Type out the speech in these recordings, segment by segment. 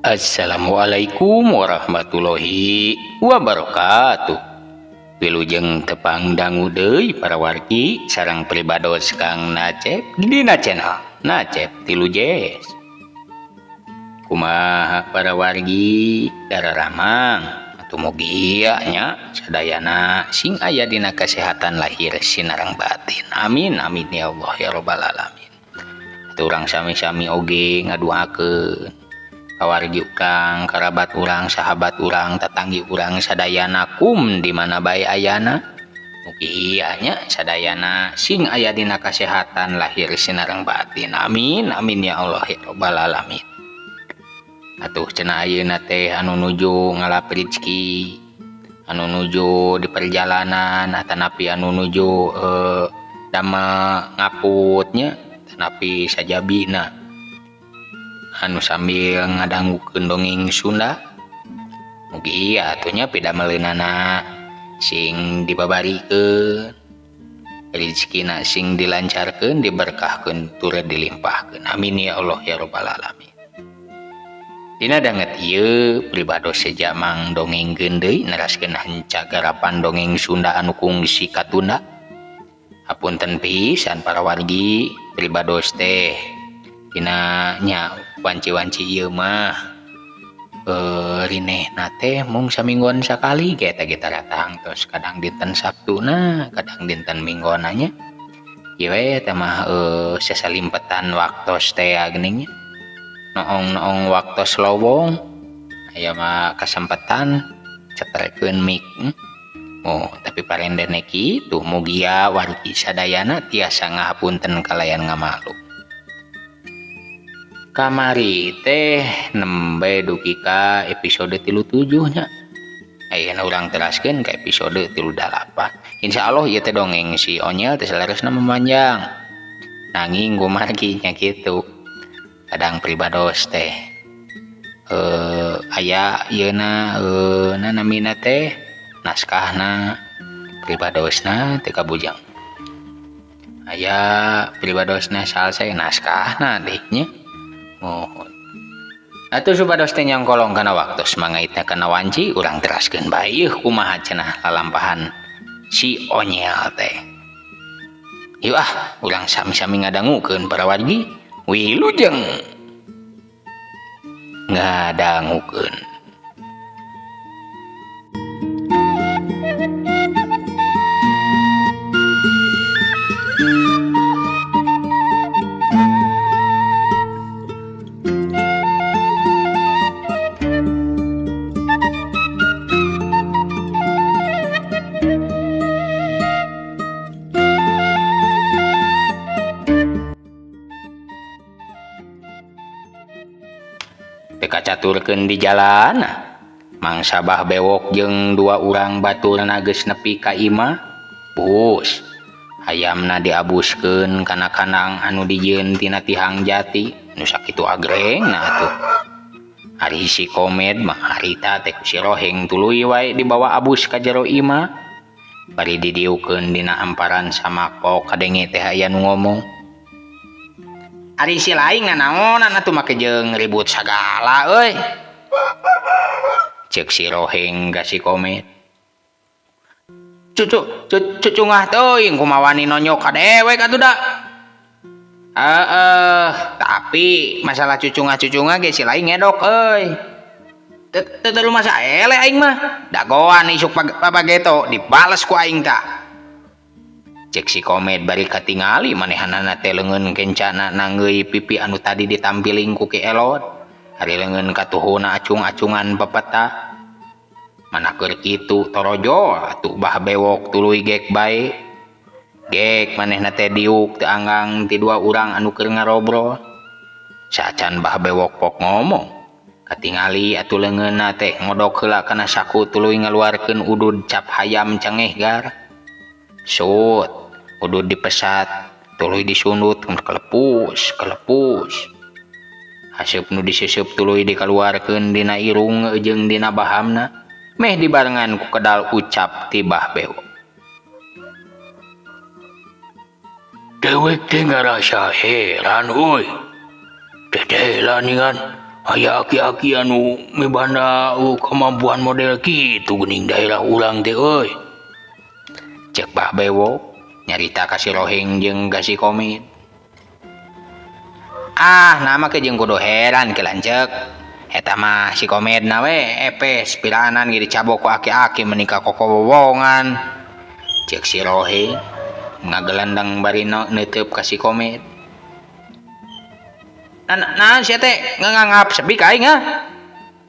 Assalamualaikum warahmatullahi wabarakatuh. Wilujeng tepang dangu deui para wargi sareng pribados Kang Nacep dina channel Nacep Tilu Jes. Kumaha para wargi dararamang atuh mugi nya sadayana sing aya dina kesehatan lahir sinareng batin. Amin amin ya Allah ya rabbal alamin. Urang sami-sami oge ngaduakeun kawargi urang, kerabat urang, sahabat urang, tetanggi urang sadayana kum di mana bae ayana. Mugi nya sadayana sing aya dina kasehatan lahir sinareng batin. Amin amin ya Allah ya rabbal alamin. Atuh cenah ayeuna teh anu nuju ngalap rezeki, anu nuju di perjalanan atanapi anu nuju damel ngaputnya tanapi sajabina anu sambil ngadanggukeun dongeng Sunda. Mugi atunya pidameleunana sing dibabarikeun, rezekina sing dilancarkeun, diberkahkeun, tur dilimpahkeun. Amin ya Allah ya rabbal alamin. Dina danget ieu pribados sejamang dongengkeun deui neraskeun hanca garapan dongeng Sunda anu kungsi katunda. Hapunten pisan para wargi pribados teh dina nya wanci-wanci ieu mah rinehna teh mung samingguan sakali ge teh kita datang terus kadang dinten Sabtuna kadang dinten Minggona nya ieu we teh mah sasalimpetan waktos teh geuning nya noong waktos lowong aya mah kasempetan ceterkeun mik. Oh tapi parendene kitu mugi wargi sadayana tiasa ngahapunten kalayan ngamaklum. Kamari teh nembe dugi ka episode 37 nya. Ayeuna urang teraskeun ka episode 38. Insyaallah ieu teh dongeng si Onyel teh salerosna memanjang. Nanging gumargi nya kitu. Kadang pribados teh aya ieuna namina teh naskahna pribadosna teu kabujang. Aya pribadosna salse naskahna deui nya. Mohon atuh supados teh nyangkolong kana waktos mangaitna kana wanci urang teraskeun bae kumaha cenah lalampahan si Onyel teh. Yuk urang sami-sami ngadangukeun para wargi wilujeng ngadangukeun. Caturkeun di jalan mangsa bah bewok jeung dua urang baturna geus nepi ka imah. Bus hayamna diabuskeun kana kandang anu dijieun tina tihang jati nu sakitu agrengna atuh. Ari si Komed mah harita teh si Roheng tuluy wae dibawa abus ka jero imah. Bari didieukeun dina amparan samakpok kadenge teh aya nu ngomong, ari si laing nanaonan atuh make jeung ribut sagala euy. Ceuk si Roheng ka si Komed. Cucungah teuing kumawani nonyok ka dewek atuh da. Tapi masalah cucungah ge si laing ngedok euy. Teu rumah saele aing mah. Dagoan isuk papageto dibales ku aing tah. Cek si Komed bari katingali manehanana teh leungeun kencana nanggeui pipi anu tadi ditampiling ku Ki Elot. Ari leungeun katuhuna acung-acungan pepeta. Manakeur kitu torojo atuh bah bewok tuluy gek bae. Gek manehna teh diuk teu anggang ti dua urang anu keur ngarobrol. Sacan bah bewok pok ngomong, katingali atuh leungeunna teh ngodok heula kana saku tuluy ngaluarkeun udud cap hayam cengehgar. Sut udud dipesat tuluy disundut kelepus. Haseup nu diseup tuluy dikaluarkeun dina irung jeung dina bahamna meh dibarengan ku kedal ucap ti bah bewok. Dewek teh ngarasa heran euy. Dedelan ningan aya aki-aki anu mibanda kemampuan model kitu geuning daerah urang teh euy. Cek Bah Bewok nyarita kasih Rohing jeung Gasi Komit. Nama ke jeung kudu heran ke lanceuk. Eta mah si Komedna we epes piranan ge dicabok ku aki-aki menikah kokowongan. Cek si Rohing ngagelandang bari neuteup ka si Komed. Nah sia teh nganggap sepi ka aing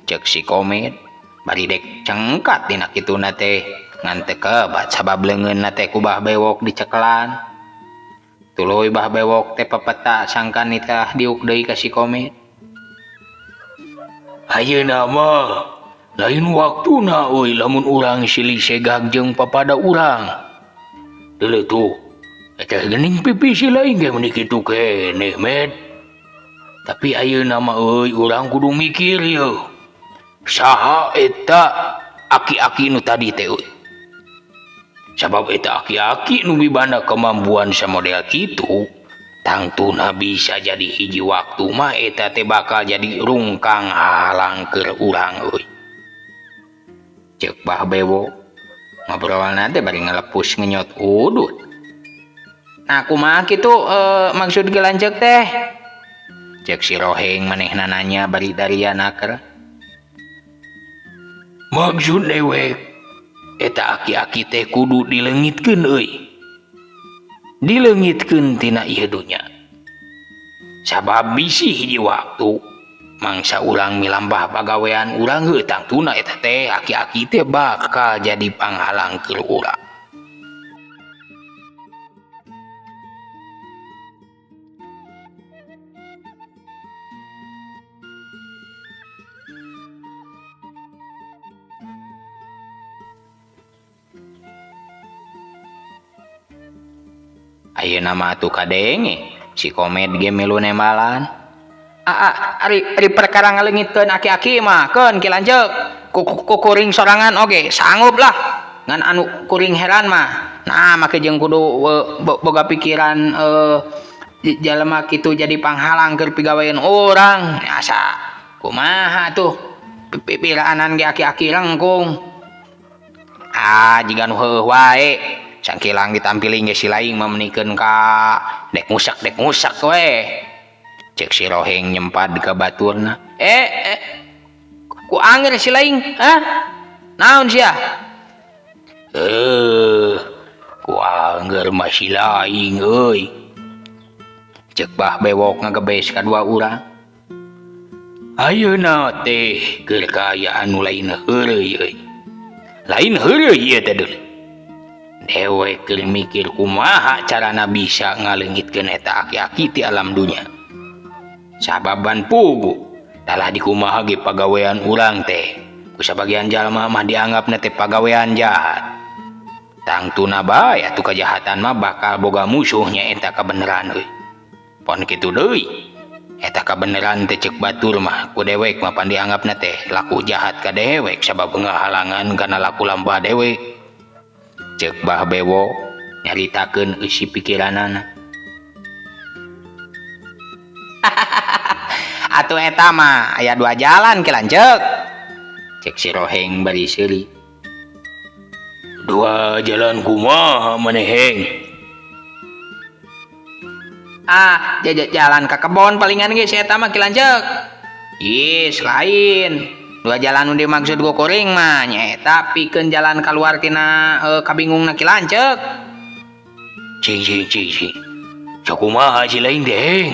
cek si Komed bari dek cengkat dina kituna teh ngan teu kebat sabab leungeunna teh ku Bah Bewok dicekelan. Tuluy Bah Bewok teh pepeta sangkan nitah diuk deui ka si Komed. Ayeuna mah lain waktuna euy lamun urang silih segag jeung papada urang. Deuleu tuh eta geuning pipisi lain ge mun kitu keneh med. Tapi ayeuna mah euy urang kudu mikir yeuh. Saha eta aki-aki nu tadi teh euy. Sabab eta aki-aki nu mibanda kemampuan samodel kitu, tangtuna bisa jadi hiji waktu mah eta teh bakal jadi rungkang halang keur urang euy. Cek Bah Bewok ngobrolna teh bari ngalepus ngenyot udut. Nah kumaha kitu maksud ge lanceuk teh? Cek si Rohing manehna nanya bari darianaker. Maksud dewek eta aki-aki teh kudu dileungitkeun euy. Dileungitkeun tina ieu dunya. Sabab bisi hiji waktu mangsa urang milambah pagawean urang heuh tangtuna eta teh aki-aki teh bakal jadi panghalang keur urang. Ayeuna mah atuh kadenge si Komed ge milu nembalan. Ari perkara ngaleungitkeun aki-aki mah keun ki lanceuk. Ku kuring sorangan oge sanggup lah. Ngan anu kuring heran mah. Nah make jeung kudu boga pikiran jalema kitu jadi panghalang keur pigawean urang. Asa kumaha tuh pipiraanan ge aki-aki rengkung. Jiga nu heueuh wae. Sangkilang ditampilin ge si laing memenikeun ka dek ngusak we. Cek si Rohing nyempad ke baturna. Ku anger si laing, naon sia? Ku anger mah si laing euy. Cek Bah Bewok ngagebes kadua urang. Ayeuna teh keur kaayaan nu lain heureuy euy. Lain heureuy ieu teh deuleu. Dewek keur mikir kumaha carana bisa ngaleungitkeun eta aki-aki ti alam dunya. Sababan pugu dalah dikumaha ge pagawean urang teh ku sabagian jalma mah dianggapna teh pagawean jahat. Tangtuna bae atuh kajahatan mah bakal boga musuhnya eta kabeneran euy. Pon kitu deui eta kabeneran teh cek batur mah ku dewek mah pan dianggapna teh laku jahat ka dewek sabab ngahalangan kana laku lambah dewek. Cek Bah Bewok nyaritakeun isi pikiranana. Atuh eta mah aya dua jalan ki lanceuk. Cek si Rohing bari seuli. Dua jalan kumaha maneheng? Jalan ka kebon palingan ge si eta mah ki lanceuk. Yes lain. Dua jalan nu dimaksud ku kuring mah nyaeta pikeun jalan kaluar tina kabingungna ki lanceuk. Cing. Sakumaha si lain teh?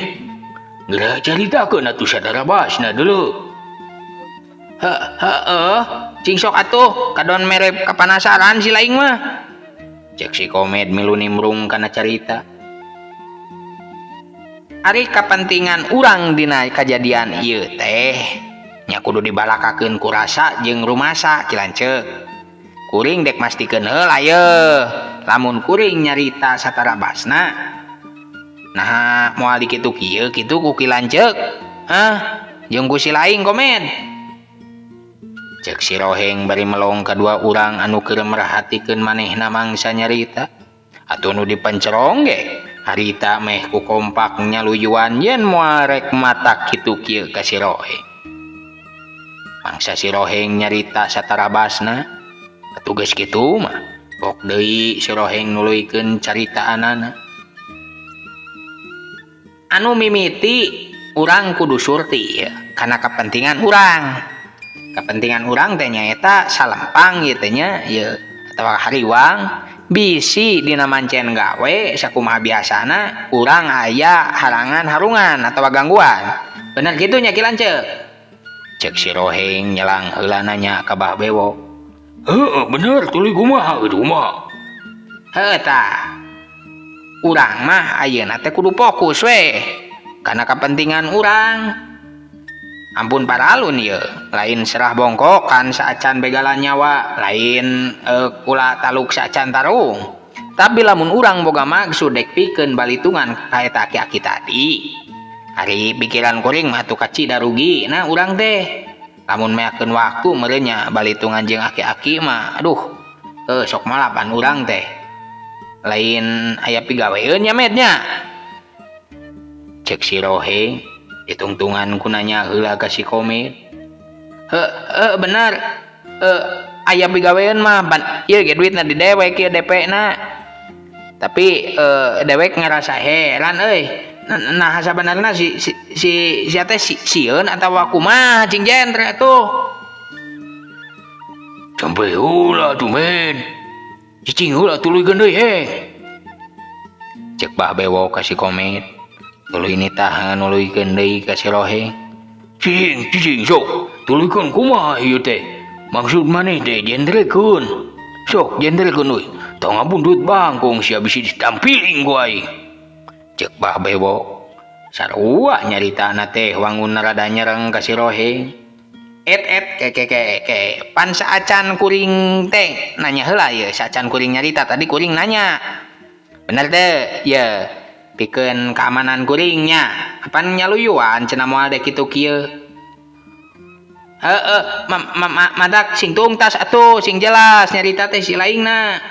Geura caritakeun atuh sadara basna deuleu. Cing sok atuh kadon mere kapanasaran si laing mah. Cek si Komed milu nimrung kana carita. Ari kapentingan urang dina kajadian ieu teh nya kudu dibalakakeun ku rasa jeung rumasa ki lanceuk. Kuring dek mastikeun heula yeuh lamun kuring nyarita satara basna. Nah moal dikitu kieu kitu ku ki lanceuk. Jeung ku si laing Komed. Cek si Rohing bari melong kadua urang anu keur merhatikeun manehna mangsa nyarita. Atuh nu dipencerong ge harita meh ku kompak nyaluyuan yen moal rek mata kitu kieu ka si Rohing. Mangsa si Roheng nyarita satarabasna atugas kitu mah pok deui si Roheng nuluykeun caritaanana. Anu mimiti urang kudu surti ya, karena kepentingan urang. Kepentingan urang teh nyaeta salempang ieu teh nya ya atawa hariwang bisi dina mancen gawe sakumaha biasana urang aya halangan harungan atawa gangguan. Bener kitu nya Kilanceu? Cek si Roheng nyelang heula nanya ka Bah Bewo. Heeh, bener tuluy kumaha kitu mah. Heuh tah. Urang mah ayeuna teh kudu fokus we karena kepentingan urang. Ampun paralun ye, lain serah bongkok kan saacan begalan nyawa, lain kula taluk saacan tarung. Tapi lamun urang boga maksud dek pikeun balitungan ka eta aki-aki tadi, hari pikiran kuring mah atuh kacida rugi nah urang teh. Lamun meakeun waktu meureun nya balitungan jeung aki-aki mah aduh sok malapan urang teh. Lain aya pigaweeun nya mednya. Cek si Roheng ditungtungan kunanya heula ka si Komit. Bener. Aya pigaweeun mah ieu ge duitna di dewek ieu DP na. Tapi dewek ngerasa heran euy. Nah sabenerna si teh sieun atawa kumaha cing jendre atuh. Sampai heula tuh men. Cicing heula tuluykeun deui heng. Cek Bah Bewo ka si Komit. Tuluy nitahan nuluykeun deui ka si Roheng. Cicing sok tuluykeun kumaha ieu teh? Maksud maneh teh jendrekeun. Sok jendrekeun euy. Tong abundut bangkong sia bisi ditampiling ku aing. Cek Bah Bewo. Sarua nyaritana teh wangun rada nyereng ka si Roheng. Pan saacan kuring teh nanya heula ye, saacan kuring nyarita tadi kuring nanya. Bener teh, ya pikeun keamanan kuringnya. Pan nyaluyuan cenah moal dek kitu kieu. Madak sing tuntas atuh, sing jelas nyarita teh si laingna.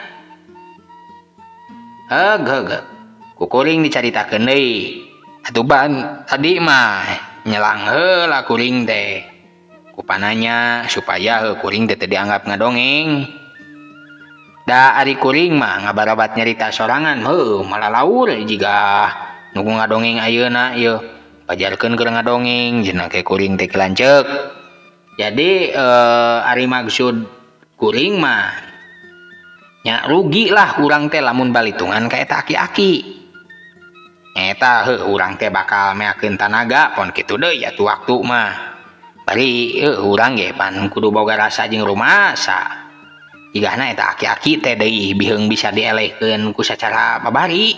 Ku kuring dicaritakeun deui. Atuh ban tadi mah nyelang heula kuring teh. Kupananya supaya kuring teh dianggap ngadongeng. Da ari kuring mah ngabarabat nyarita sorangan malah laur jiga nugu ngadongeng ayeuna ieu pajarkeun keur ngadongeng cenah ke kuring teh Kilancek. Jadi ari maksud kuring mah nya rugi lah urang teh lamun balitungan ka eta aki-aki. Eta urang teh bakal meakeun tanaga pon kitu deui atuh waktu mah. Bari urang ge pan kudu boga rasa jeung rumasa. Jigana eta aki-aki teh deui biheung bisa dielehkeun ku sacara babari.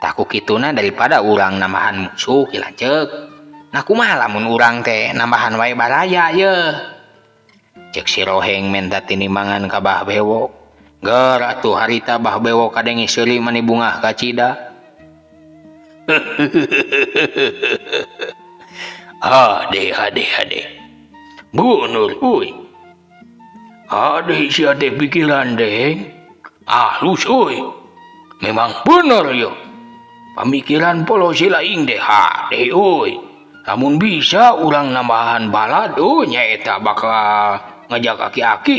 Tah ku kituna daripada urang nambahan musuh Kilancek. Nah kumaha lamun urang teh nambahan wae baraya ye. Cek si Roheng menta tinimbangan ka Bah Bewo. Ger atuh harita Bah Bewo kadenge seuli mani bungah ka cida. Ade. Bener, uy. Ade sia teh pikiran deh. Halus, uy. Memang bener yo. Pemikiran polos si laing deh, ade, uy. Namun bisa urang nambahan balad, nyaeta bakal ngajak aki-aki.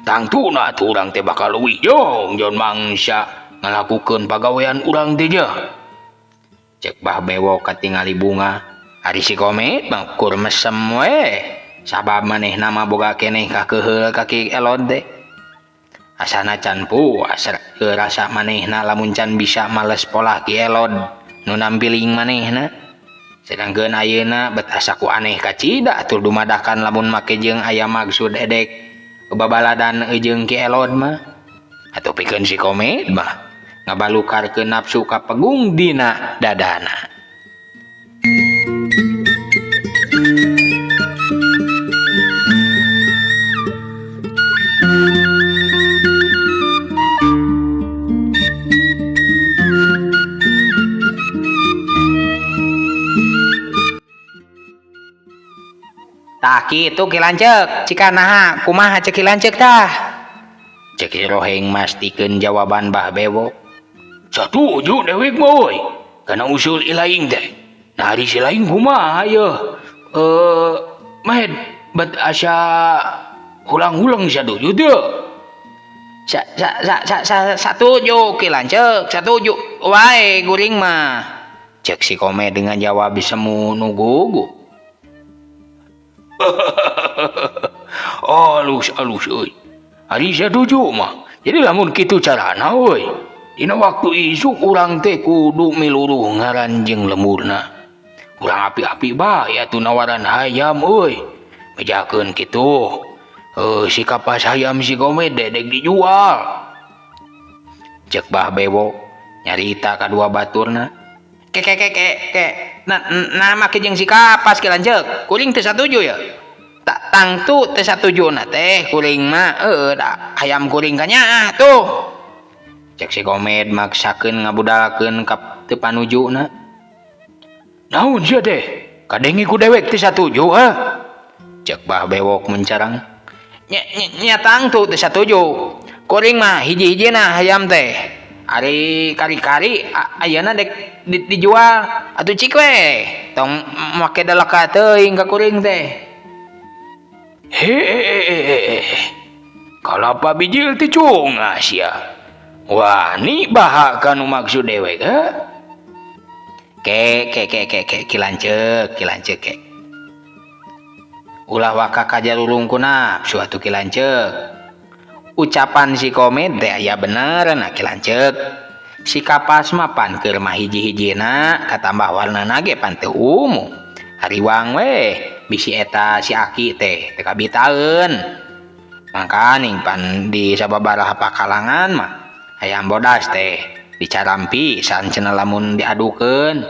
Tangtuna tuh urang teh bakal wijong jon mangsa ngalakukeun pagawean urang teh jah. Cek Bah Bewo katingali bunga. Ari si Komit mangkur mesem we. Sabab maneh nama boga keneh ka keheul kaki elod teh. Asana can puas rasa manehna lamun can bisa males pola ki elod nu nampiling manehna. Sedangkeun ayeuna bet asa ku aneh kacida atuh dumadakan lamun make jeung aya maksud edek babaladan jeung ki elod mah. Atuh pikeun si Komit mah ngabalukarkeun nafsu kapegung dina dadana. Tah kitu Kilancek, cika naha kumaha cek Kilancek tah? Cek Roheng mastikeun jawaban Bah Bewo. Satuju dewek mah woy. Kana usul ilaing teh. Nah ari si laing kumaha ye? Mahed bet asa ulang-ulang satuju teu. Satuju ki lanceuk, satuju wae kuring mah. Cek si Komed dengan jawab semu nu gugu. Alus euy. Ari satuju mah. Jadi lamun kitu carana euy. Dina waktu isuk urang teh kudu miluruh ngaranjing lemurna. Urang api-api bae atuh nawaran hayam euy. Bejakeun kitu. Si kapas hayam si Komed dek dijual. Cek Bah Bewo nyarita kadua baturna. Ke nama jeung si kapas ki lanceuk. Kuring teu satuju ya. Tak tangtu teu satujuna teh kuring mah hayam kuring kanya tuh. Cek si Komed maksakeun ngabudalkeun ka teu panujuna. Naon sia teh? Kadenge ku dewek teu satuju Cek Bah Bewok mencarang. Nya tangtu teu satuju. Kuring mah hiji-hijina hayam teh. Ari kari-kari ayeuna dek dijual atuh cik we. Tong make daleka teuing ka kuring teh. Kalapa bijil teh cungas ya. Wani baha kanu maksud dewek Kilanceuk ke. Ulah waka kajarurung ku nafsu atuh kilanceuk. Ucapan si Komed teh aya bener na kilanceuk. Si kapas mah pan keur mah hiji-hijina katambah warnana ge pan teu ungu. Hariwang we bisi eta si Aki teh teu kabitaeun. Mangkaning pan di sababaraha pakalangan mah hayam bodas teh dicarampi san cenah lamun diadukeun.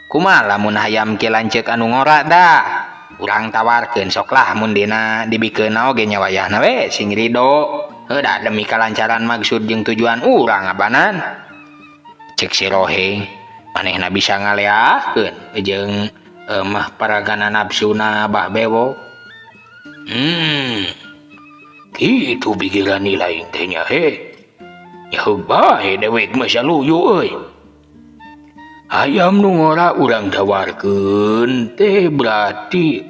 Kumaha lamun hayam kilanceuk anu ngora da? Urang tawarkeun soklah mun dina dibikeun oge nya wayahna we sing ridho. Da demi kalancaran maksud jeung tujuan urang abanan. Cek si Roheng, manehna bisa ngaleahkeun jeung mah paragana nafsuna Bah Bewo. Kitu pikiran lain teh nya Ya bae dewek mah saluyu euy. Hayam nu ngora urang tawarkeun teh berarti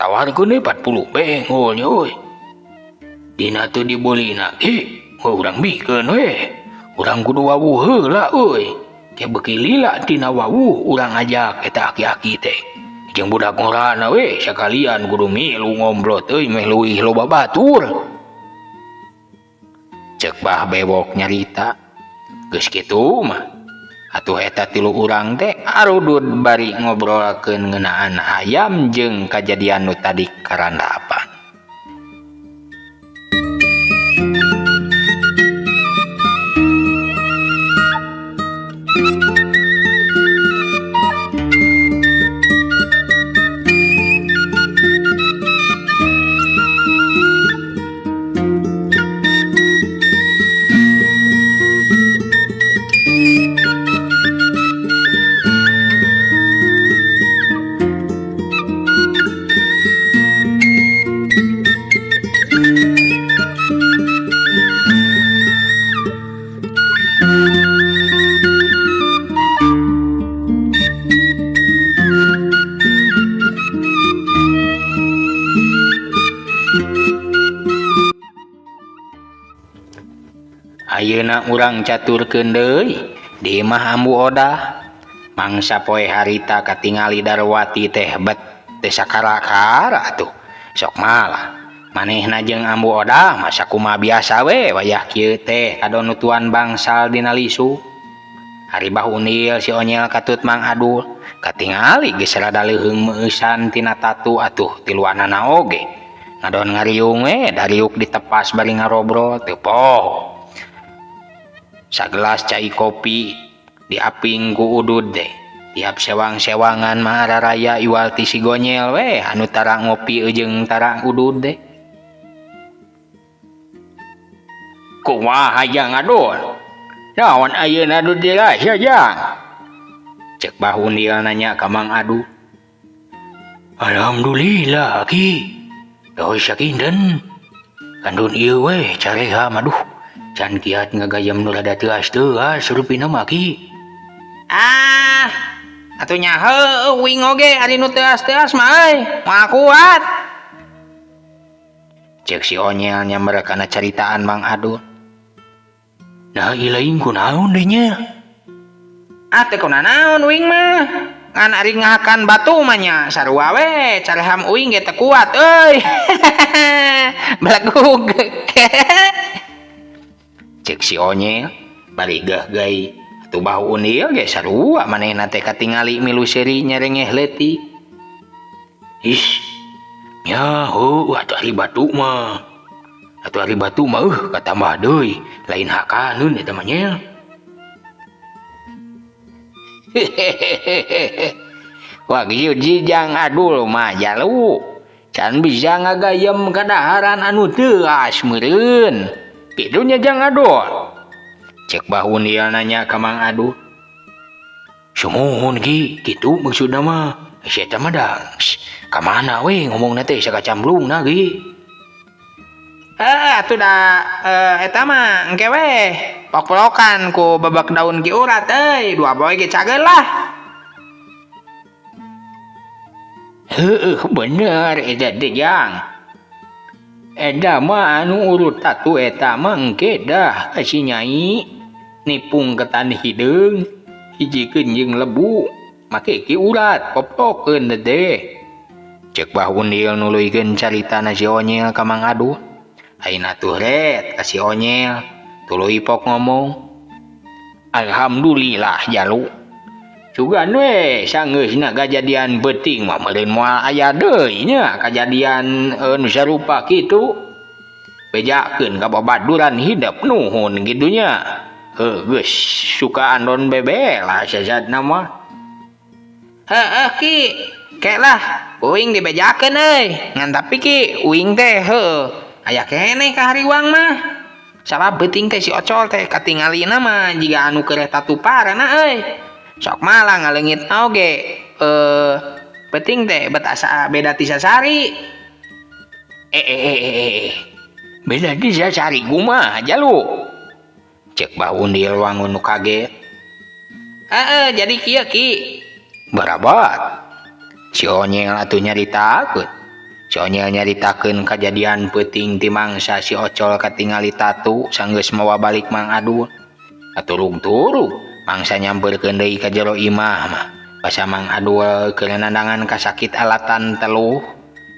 tawarkeun 40 bengol nya euy. Dina teu dibolina ge urang bikeun we. Urang kudu wawuh heula euy. Ke beuki lila tina wawuh urang ajak eta aki-aki teh. Jeung budak ngorana we sakalian kudu milu ngomblot euy meh leuwih loba batur. Cek Bah Bewok nyarita. Geus kitu mah atuh eta tilu urang teh arudud bari ngobrolkeun ngeunaan hayam jeung kajadian nu tadi karandapan. Ayeuna urang caturkeun deui di imah Ambu Odah. Mangsa poe harita katingali Darwati teh bet teu sakara-kara atuh. Sok malah manehna jeung Ambu Odah masa kumaha biasa we wayah kieu teh kadonutuan bangsal dina lisu. Hari bahunil si Onyel katut Mang Adul katingali geus rada leuheung meusan tina tatu atuh tiluanana oge. Ngadon ngariung we dariuk ditepas bari ngarobrol teu poho. Sagelas cai kopi diaping ku udud deh. Tiap sewang-sewangan mah raraya iwal ti si Gonyel we anu tara ngopi jeung tara udud deh. Kumaha hayang Adul? Naon ayeuna anu dirasa jang? Cek Bahunil nanya ka Mang Adu. Alhamdulillah Ki. Doy sakinten. Kandun ieu we careha maduh. Can kiat ngagayam nu rada teuas-teuas rupina mah Ki. Atuh nya heueuing oge ari nu teuas-teuas mah euy. Moal kuat. Cek si Onyel nyamber kana caritaan Mang Adul. Nah ilaing kunaon deh nya. Teh kunaon uing mah ngan ari ngahakan batu mah nya sarua we careham uing ge teu kuat euy. Belagug. Cek si Onyel bari gah-gai atuh bahu unil ge sarua manehna teh katingali milu seuri nyerengeh leutik. Ih, nya heuh atuh ari batu mah. Atuh ari batu mah katambah deui, lain hakaneun eta mah nya. Wah gieu Jang Adul mah jalu can bisa ngagayem kadaharan anu teu asmeureun. Kitu nya Jang Adul. Cek bahu dia nanya ke Mang Adul. Sumohon Ki, kitu maksudna mah. Si eta mah da kamana we ngomongna teh sakacamblungna Ki. Atuh da eta mah engke we pok-pokan ku babak daun ki urat euy, dua boy ge cageul lah. Heueuh bener eta teh Jang. Eda mah anu urut tatu eta mah engke dah si Nyai nipung ketan hideung hijikeun jeung lebu make ki urat poptokeun teh. Cek bahu Nil nuluykeun caritana si Onyel ka Mang Adul. Ayeuna tuh ret ka si Onyel tuluy pok ngomong. Alhamdulillah jalu. Sugan we sangeusna kajadian beuting mah meureun moal aya deui nya kajadian nu sarupa kitu. Bejakeun ka babaduran hidup nuhun kitu nya. Geus suka andon bebe lah sasadna mah. Heeh Ki, kelah uing dibejakeun euy. Ngan tapi Ki, uing teh aya keneh ka hariwang mah. Sabab beuting teh si Ocol teh katingalina mah jiga anu keur tatuparana euy. Sok malah ngaleungit oge beuting teh betasa beda ti sasari. Beda ti sasari kumaha jalu? Cek bahu Nil wangun nu kaget. Jadi kieu Ki. Barabat. Si Onyel atuh nyaritakeun. Si Onyel nyaritakeun kajadian peuting ti mangsa si Ocol katingali tatu sanggeus mawa balik Mang Adul. Aturug-turug mangsa nyamperkeun deui ka jero imah mah. Basa Mang Adul keur nandangan kasakit alatan teluh.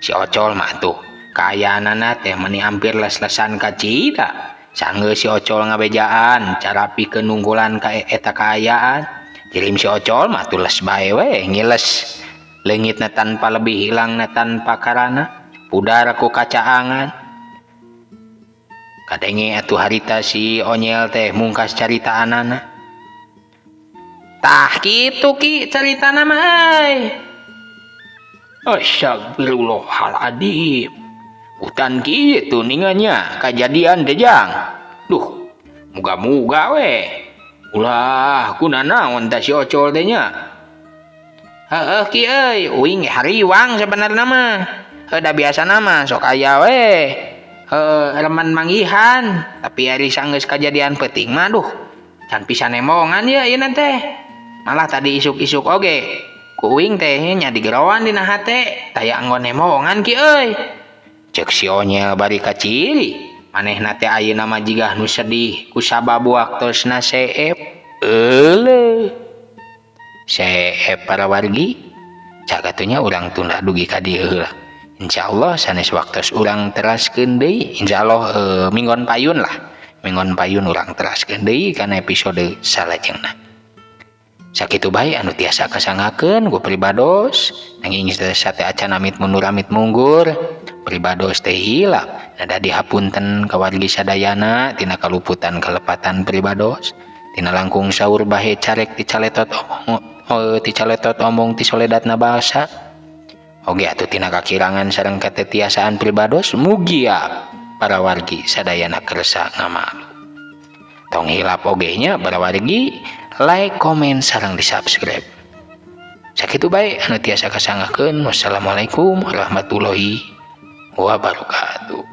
Si Ocol mah tuh kaayaanana teh meuni hampir les-lesan ka cida. Sanggeus si Ocol ngabejaan cara pikeun nunggulan ka eta kaayaan. Jirim si Ocol mah tuh les bae we ngiles. Leungitna tanpa lebih hilangna tanpa karana. Pudar ku kacaangan. Kadenge atuh harita si Onyel teh mungkas caritaanana. Tah kitu Ki caritana mah euy. Astagfirullahaladzim. Hutan kitu ningannya kajadian teh Jang. Duh, muga-muga we. Ulah kunanaon tah si Ocol teh nya. Heeh Ki euy, uing hariwang sebenarnya mah. Da biasana mah sok aya we. Remen manggihan, tapi ari sanggeus kajadian peuting mah duh. Can pisan emongan ya ieu teh. Malah tadi isuk-isuk oge. Ku uing teh nya digerowan dina hate, taya anggon emongan Ki euy. Cek si Onyel bari kaciri. Manehna teh ayeuna mah jigah nu sedih ku sabab waktosna seep. Euleuh. Seep para wargi. Cagatunya urang tunda dugi ka dieu heula. Insyaallah sanes waktos urang teraskeun deui. Insyaallah minggon payun lah. Minggon payun urang teraskeun deui kana episode salajengna. Sakitu bae anu tiasa kasangakeun ku pribados nanging sate acan amit mundur amit munggur pribados teh hilap nada dihapunten ka wargi sadayana tina kaluputan kalepatan pribados tina langkung saur bahe carek ti caletot omong ti soledatna basa oge atuh tina kakirangan sareng katetiasaan pribados mugia para wargi sadayana kersa ngamalu tong hilap oge nya para wargi like, komen, sareng di-subscribe. Sakitu bae anu tiasa kasangakeun. Wassalamualaikum warahmatullahi wabarakatuh.